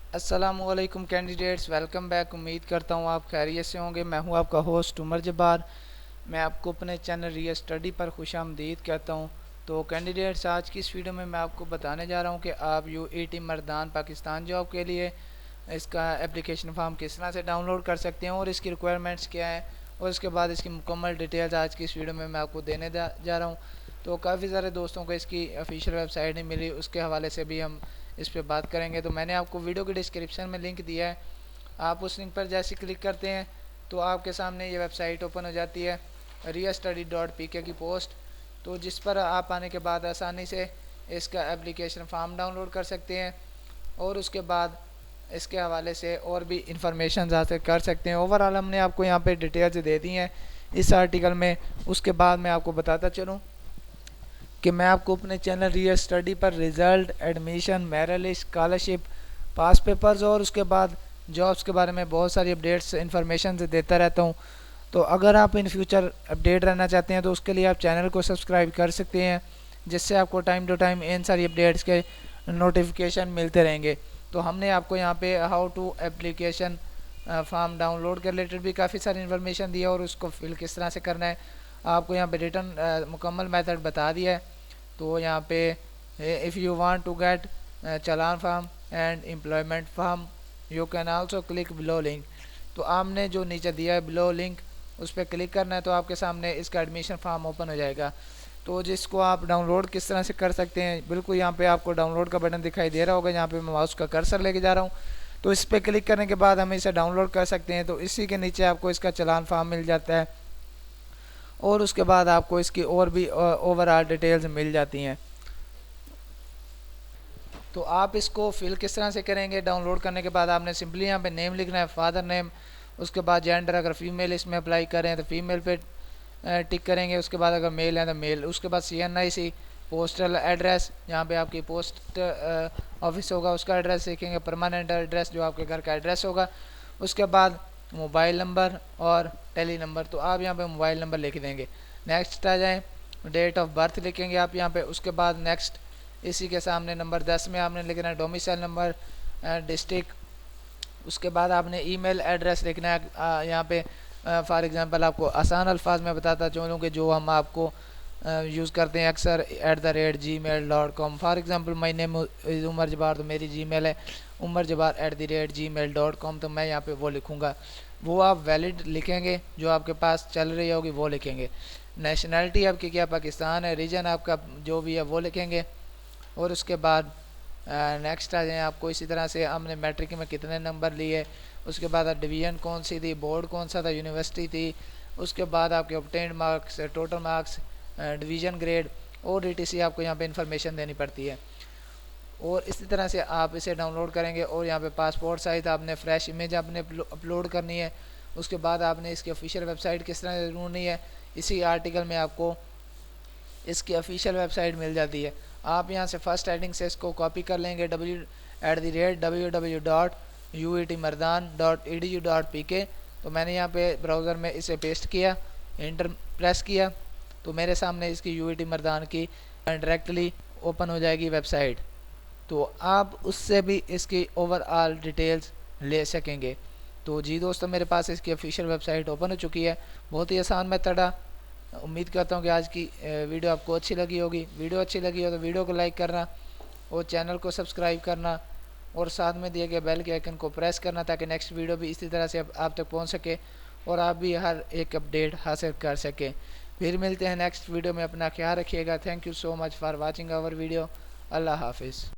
अस्सलामुअलैकुम candidates, welcome back. उम्मीद करता हूँ आप खैरियत से होंगे। मैं हूँ आपका होस्ट उमर जब्बार। मैं आपको अपने चैनल रिया स्टडी पर खुशामदीद कहता हूँ। तो कैंडिडेट्स, आज की इस वीडियो में मैं आपको बताने जा रहा हूँ कि आप यूईटी मर्दान पाकिस्तान जॉब के लिए इसका एप्लीकेशन फॉर्म किस तरह से डाउनलोड कर सकते हैं और इसकी रिक्वायरमेंट्स क्या है, और इसके बाद इसकी मुकम्मल डिटेल्स आज की इस वीडियो में मैं आपको देने जा रहा हूँ। तो काफ़ी सारे दोस्तों को इसकी ऑफिशियल वेबसाइट नहीं मिली, उसके हवाले से भी हम इस पर बात करेंगे। तो मैंने आपको वीडियो के डिस्क्रिप्शन में लिंक दिया है, आप उस लिंक पर जैसे क्लिक करते हैं तो आपके सामने ये वेबसाइट ओपन हो जाती है, riastudy.pk की पोस्ट। तो जिस पर आप आने के बाद आसानी से इसका एप्लीकेशन फॉर्म डाउनलोड कर सकते हैं और उसके बाद इसके हवाले से और भी इंफॉर्मेशन हासिल कर सकते हैं। ओवरऑल हमने आपको यहाँ पे डिटेल्स दे दी हैं इस आर्टिकल में। उसके बाद मैं आपको बताता चलूँ कि मैं आपको अपने चैनल रिया स्टडी पर result, admission, merit list, scholarship, pass papers और उसके बाद जॉब्स के बारे में बहुत सारी अपडेट्स इन्फॉर्मेशन देता रहता हूँ। तो अगर आप इन फ्यूचर अपडेट रहना चाहते हैं तो उसके लिए आप चैनल को सब्सक्राइब कर सकते हैं, जिससे आपको टाइम टू टाइम इन सारी अपडेट्स के नोटिफिकेशन मिलते रहेंगे। तो हमने आपको यहाँ पे how to application form download के रिलेटेड भी काफ़ी सारी इन्फॉर्मेशन दी है और उसको फिल किस तरह से करना है आपको यहाँ पे रिटर्न मुकम्मल मेथड बता दिया है। तो यहाँ पे if you want to get challan form and employment form you can also click below link. तो आपने जो नीचे दिया है बिलो लिंक, उस पर क्लिक करना है तो आपके सामने इसका एडमिशन फॉर्म ओपन हो जाएगा। तो जिसको आप डाउनलोड किस तरह से कर सकते हैं, बिल्कुल यहाँ पे आपको डाउनलोड का बटन दिखाई दे रहा होगा, यहाँ पे मैं माउस का कर्सर लेके जा रहा हूँ। तो इस पर क्लिक करने के बाद हम इसे डाउनलोड कर सकते हैं। तो इसी के नीचे आपको इसका चालान फॉर्म मिल जाता है और उसके बाद आपको इसकी और भी ओवरऑल डिटेल्स मिल जाती हैं। तो आप इसको फिल किस तरह से करेंगे, डाउनलोड करने के बाद आपने सिंपली यहाँ पे नेम लिखना है, फादर नेम। उसके बाद जेंडर, अगर फीमेल इसमें अप्लाई करें तो फीमेल पे टिक करेंगे। उसके बाद अगर मेल है तो मेल। उसके बाद CNIC, पोस्टल एड्रेस, जहाँ पे आपकी पोस्ट ऑफिस होगा उसका एड्रेस लिखेंगे, परमानेंट एड्रेस जो आपके घर का एड्रेस होगा। उसके बाद मोबाइल नंबर और टेली नंबर, तो आप यहाँ पे मोबाइल नंबर लिख देंगे। नेक्स्ट आ जाएँ, डेट ऑफ बर्थ लिखेंगे आप यहाँ पे। उसके बाद नेक्स्ट, इसी के सामने नंबर 10 में आपने लिखना है डोमिसाइल नंबर, डिस्ट्रिक्ट। उसके बाद आपने ईमेल एड्रेस लिखना है यहाँ पे। फॉर एग्जांपल आपको आसान अल्फाज में बताता चलूँ कि जो हम आपको यूज़ करते हैं अक्सर @gmail.com। For example my name is Umar Jabar, तो मेरी जीमेल है umarjabar@gmail.com। तो मैं यहाँ पे वो लिखूँगा, वो आप वैलिड लिखेंगे, जो आपके पास चल रही होगी वो लिखेंगे। नेशनैलिटी आपकी क्या पाकिस्तान है, रीजन आपका जो भी है वो लिखेंगे। और उसके बाद नेक्स्ट आ जाए, आपको इसी तरह से हमने मैट्रिक में कितने नंबर लिए, उसके बाद डिवीज़न कौन सी थी, बोर्ड कौन सा था, यूनिवर्सिटी थी। उसके बाद आपके obtained marks, total marks, division grade और ETC आपको यहाँ पे इंफॉर्मेशन देनी पड़ती है। और इसी तरह से आप इसे डाउनलोड करेंगे और यहाँ पे पासपोर्ट साइज आपने फ्रेश इमेज आपने अपलोड करनी है। उसके बाद आपने इसकी ऑफिशियल वेबसाइट किस तरह से ढूंढनी है, इसी आर्टिकल में आपको इसकी ऑफिशियल वेबसाइट मिल जाती है। आप यहाँ से फर्स्ट हेडिंग से इसको कॉपी कर लेंगे, www.uitmardan.edu.pk। तो मैंने यहाँ पे ब्राउज़र में इसे पेस्ट किया, इंटर प्रेस किया, तो मेरे सामने इसकी यूईटी मर्दान की डायरेक्टली ओपन हो जाएगी वेबसाइट। तो आप उससे भी इसकी ओवरऑल डिटेल्स ले सकेंगे। तो जी दोस्तों, मेरे पास इसकी ऑफिशियल वेबसाइट ओपन हो चुकी है। बहुत ही आसान मेथड है। उम्मीद करता हूँ कि आज की वीडियो आपको अच्छी लगी होगी। वीडियो अच्छी लगी हो तो वीडियो को लाइक करना और चैनल को सब्सक्राइब करना और साथ में दिए गए बेल के आइकन को प्रेस करना, ताकि नेक्स्ट वीडियो भी इसी तरह से आप तक पहुँच सके और आप भी हर एक अपडेट हासिल कर सकें। फिर मिलते हैं नेक्स्ट वीडियो में। अपना ख्याल रखिएगा। Thank you so much for watching our video. अल्लाह हाफिज़।